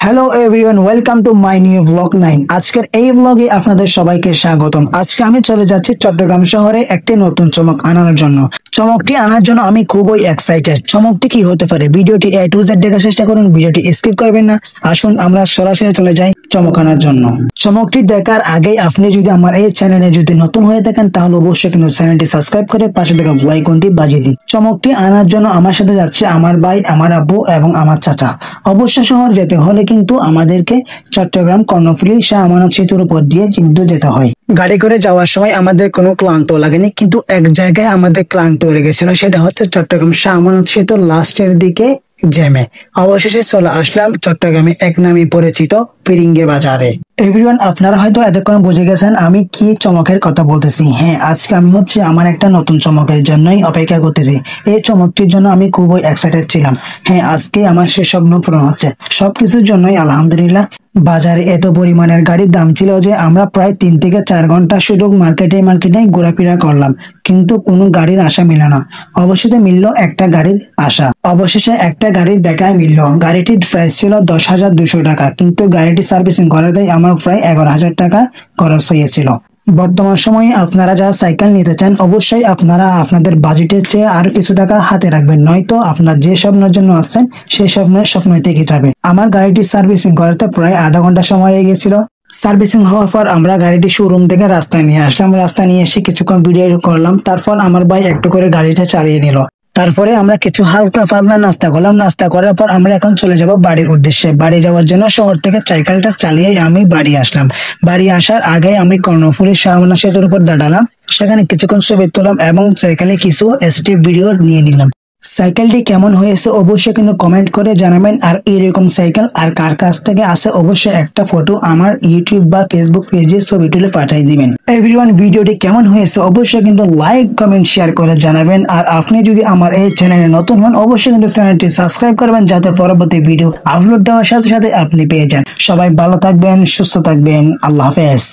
Hello everyone, welcome to my new blog 9। আজকের এই ব্লগে আপনাদের সবাইকে স্বাগতম। আজকে আমি চলে যাচ্ছি চট্টগ্রাম শহরে একটি নতুন চমক আনার জন্য। চমকটি আনার জন্য আমি খুবই এক্সাইটেড। চমকটি কি হতে পারে, ভিডিওটি A to Z দেখার চেষ্টা করুন, ভিডিওটি স্কিপ করবেন না। আসুন আমরা সরাসরি চলে যাই চমক আনার জন্য। চমকটি দেখার আগে আপনি যদি আমার এই চ্যানেলে যদি নতুন হয়ে থাকেন তাহলে অবশ্যই কিন্তু চ্যানেলটি সাবস্ক্রাইব করে পাশে থাকা বেল আইকনটি বাজিয়ে দিন। চমকটি আনার জন্য আমার সাথে যাচ্ছে আমার ভাই, আমার আব্বু এবং আমার চাচা। অবশ্য শহর যেতে হলে কিন্তু আমাদেরকে চট্টগ্রাম কর্ণফুলী শাহ আমানত সেতুর উপর দিয়ে কিন্তু যেতে হয়। গাড়ি করে যাওয়ার সময় আমাদের কোনো ক্লান্ত লাগেনি, কিন্তু এক জায়গায় আমাদের ক্লান্ত লেগেছিল, সেটা হচ্ছে চট্টগ্রাম শাহ আমানত সেতুর লাস্টের দিকে জ্যামে। অবশেষে চলে আসলাম চট্টগ্রামে এক নামে পরিচিত ফিরিঙ্গি বাজারে। এভরিওয়ান, আপনারা হয়তো এতক্ষণ বুঝে গেছেন আমি কি চমকের কথা বলতেছি। হ্যাঁ, আজকে আমি হচ্ছে আমার একটা নতুন চমকের জন্যই অপেক্ষা করতেছি। এই চমকটির জন্য আমি খুবই এক্সাইটেড ছিলাম। হ্যাঁ, আজকে আমার সে স্বপ্ন পূরণ হচ্ছে। সবকিছুর জন্যই আলহামদুলিল্লাহ। বাজারে এত পরিমাণের গাড়ির দাম ছিল যে আমরা প্রায় 3 থেকে 4 ঘন্টা শুধু মার্কেটে ঘোরাফেরা করলাম, কিন্তু কোনো গাড়ির আশা মিলল না। অবশেষে মিলল একটা গাড়ির আশা। অবশেষে একটা গাড়ির দেখায় মিলল। গাড়িটির প্রাইস ছিল 10,200 টাকা, কিন্তু গাড়িটি সার্ভিসিং করাতেই আমার প্রায় 11,000 টাকা খরচ হয়েছিল। বর্তমান সময়ে আপনারা যারা সাইকেল নিতে চান অবশ্যই আপনারা আপনাদের বাজেটের চেয়ে আর কিছু টাকা হাতে রাখবেন, নয়তো আপনার যে স্বপ্নের জন্য আসছেন সেই স্বপ্নই থেকে যাবে। আমার গাড়িটি সার্ভিসিং করাতে প্রায় আধা ঘন্টা সময় লেগে গেছিল। সার্ভিসিং হওয়ার পর আমরা গাড়িটি শোরুম থেকে রাস্তায় নিয়ে আসলাম। রাস্তায় নিয়ে এসে কিছুক্ষণ ভিডিও করলাম, তারপর আমার ভাই একটু করে গাড়িটা চালিয়ে নিল। তারপরে আমরা কিছু হালকা পাতলা নাস্তা করলাম। নাস্তা করার পর আমরা এখন চলে যাব বাড়ির উদ্দেশ্যে। বাড়ি যাওয়ার জন্য শহর থেকে সাইকেলটা চালিয়ে আমি বাড়ি আসলাম। বাড়ি আসার আগে আমি কর্ণফুলী শাহ আমানত সেতুর উপর দাঁড়ালাম। সেখানে কিছুক্ষণ ছবি তুললাম এবং সাইকেলে কিছু এসটি ভিডিও নিয়ে নিলাম। সাইকেলটি কেমন হয়েছে অবশ্যই কিন্তু কমেন্ট করে জানাবেন। আর এরকম সাইকেল আর কার কাছ থেকে আসে অবশ্যই একটা ফটো আমার ইউটিউব বা ফেসবুক পেজে ছবি তুলে পাঠিয়ে দিবেন। এভরিওয়ান, ভিডিওটি কেমন হয়েছে অবশ্যই কিন্তু লাইক কমেন্ট শেয়ার করে জানাবেন। আর আপনি যদি আমার এই চ্যানেলে নতুন হন অবশ্যই কিন্তু চ্যানেলটি সাবস্ক্রাইব করবেন, যাতে পরবর্তী ভিডিও আপলোড দেওয়ার সাথে সাথে আপনি পেয়ে যান। সবাই ভালো থাকবেন, সুস্থ থাকবেন। আল্লাহ হাফেজ।